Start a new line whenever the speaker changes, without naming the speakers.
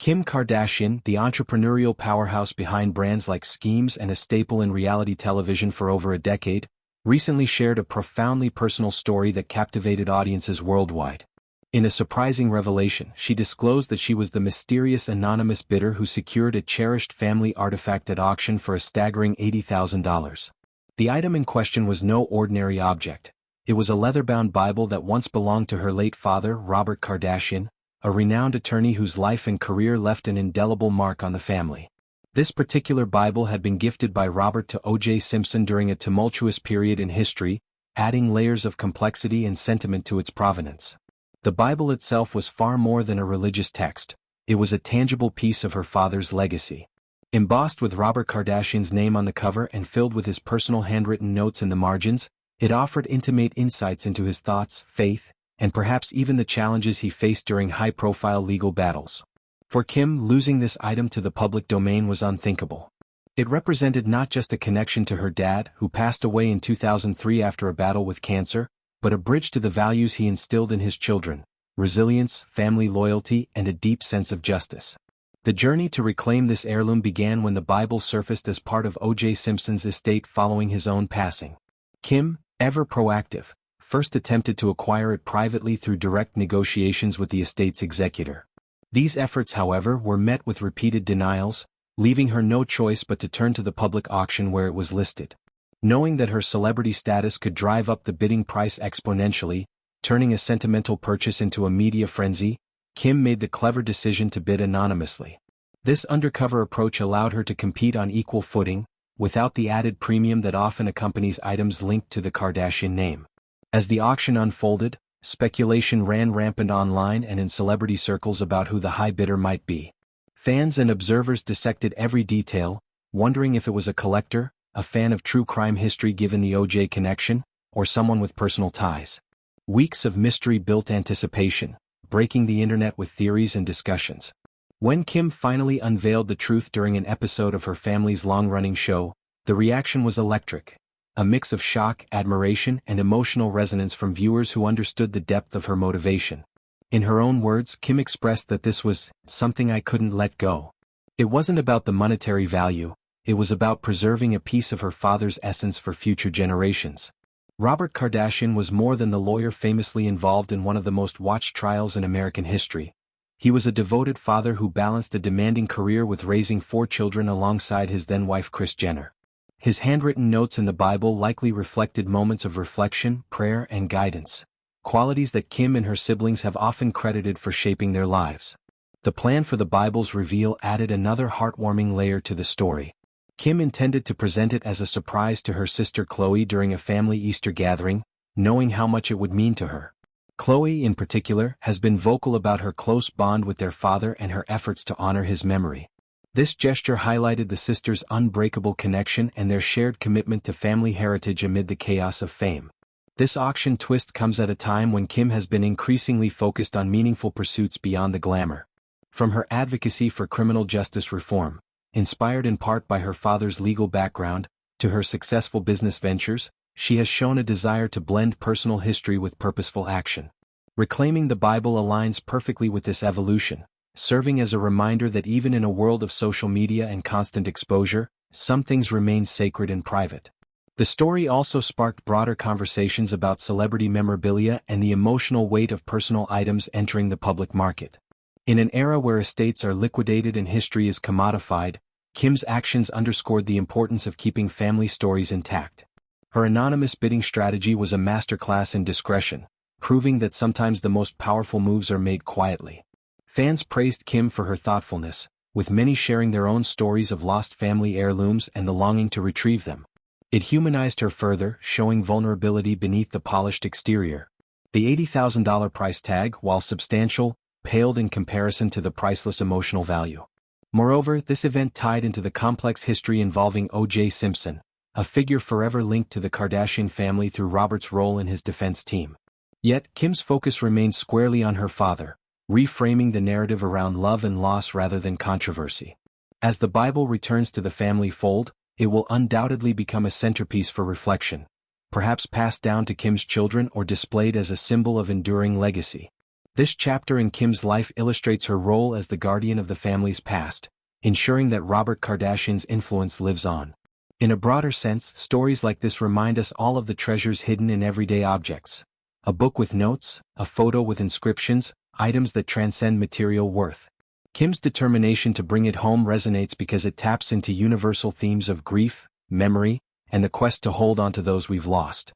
Kim Kardashian, the entrepreneurial powerhouse behind brands like Skims and a staple in reality television for over a decade, recently shared a profoundly personal story that captivated audiences worldwide. In a surprising revelation, she disclosed that she was the mysterious anonymous bidder who secured a cherished family artifact at auction for a staggering $80,000. The item in question was no ordinary object. It was a leather-bound Bible that once belonged to her late father, Robert Kardashian, a renowned attorney whose life and career left an indelible mark on the family. This particular Bible had been gifted by Robert to OJ Simpson during a tumultuous period in history, adding layers of complexity and sentiment to its provenance. The Bible itself was far more than a religious text. It was a tangible piece of her father's legacy. Embossed with Robert Kardashian's name on the cover and filled with his personal handwritten notes in the margins, it offered intimate insights into his thoughts, faith, and perhaps even the challenges he faced during high-profile legal battles. For Kim, losing this item to the public domain was unthinkable. It represented not just a connection to her dad, who passed away in 2003 after a battle with cancer, but a bridge to the values he instilled in his children: resilience, family loyalty, and a deep sense of justice. The journey to reclaim this heirloom began when the Bible surfaced as part of OJ Simpson's estate following his own passing. Kim, ever proactive, first attempted to acquire it privately through direct negotiations with the estate's executor. These efforts, however, were met with repeated denials, leaving her no choice but to turn to the public auction where it was listed. Knowing that her celebrity status could drive up the bidding price exponentially, turning a sentimental purchase into a media frenzy, Kim made the clever decision to bid anonymously. This undercover approach allowed her to compete on equal footing, without the added premium that often accompanies items linked to the Kardashian name. As the auction unfolded, speculation ran rampant online and in celebrity circles about who the high bidder might be. Fans and observers dissected every detail, wondering if it was a collector, a fan of true crime history given the OJ connection, or someone with personal ties. Weeks of mystery built anticipation, breaking the internet with theories and discussions. When Kim finally unveiled the truth during an episode of her family's long-running show, the reaction was electric. A mix of shock, admiration, and emotional resonance from viewers who understood the depth of her motivation. In her own words, Kim expressed that this was something I couldn't let go. It wasn't about the monetary value, it was about preserving a piece of her father's essence for future generations. Robert Kardashian was more than the lawyer famously involved in one of the most watched trials in American history. He was a devoted father who balanced a demanding career with raising 4 children alongside his then-wife Kris Jenner. His handwritten notes in the Bible likely reflected moments of reflection, prayer, and guidance, qualities that Kim and her siblings have often credited for shaping their lives. The plan for the Bible's reveal added another heartwarming layer to the story. Kim intended to present it as a surprise to her sister Khloé during a family Easter gathering, knowing how much it would mean to her. Khloé, in particular, has been vocal about her close bond with their father and her efforts to honor his memory. This gesture highlighted the sisters' unbreakable connection and their shared commitment to family heritage amid the chaos of fame. This auction twist comes at a time when Kim has been increasingly focused on meaningful pursuits beyond the glamour. From her advocacy for criminal justice reform, inspired in part by her father's legal background, to her successful business ventures, she has shown a desire to blend personal history with purposeful action. Reclaiming the Bible aligns perfectly with this evolution, serving as a reminder that even in a world of social media and constant exposure, some things remain sacred and private. The story also sparked broader conversations about celebrity memorabilia and the emotional weight of personal items entering the public market. In an era where estates are liquidated and history is commodified, Kim's actions underscored the importance of keeping family stories intact. Her anonymous bidding strategy was a masterclass in discretion, proving that sometimes the most powerful moves are made quietly. Fans praised Kim for her thoughtfulness, with many sharing their own stories of lost family heirlooms and the longing to retrieve them. It humanized her further, showing vulnerability beneath the polished exterior. The $80,000 price tag, while substantial, paled in comparison to the priceless emotional value. Moreover, this event tied into the complex history involving OJ Simpson, a figure forever linked to the Kardashian family through Robert's role in his defense team. Yet, Kim's focus remained squarely on her father, reframing the narrative around love and loss rather than controversy. As the Bible returns to the family fold, it will undoubtedly become a centerpiece for reflection, perhaps passed down to Kim's children or displayed as a symbol of enduring legacy. This chapter in Kim's life illustrates her role as the guardian of the family's past, ensuring that Robert Kardashian's influence lives on. In a broader sense, stories like this remind us all of the treasures hidden in everyday objects. A book with notes, a photo with inscriptions, items that transcend material worth. Kim's determination to bring it home resonates because it taps into universal themes of grief, memory, and the quest to hold on to those we've lost.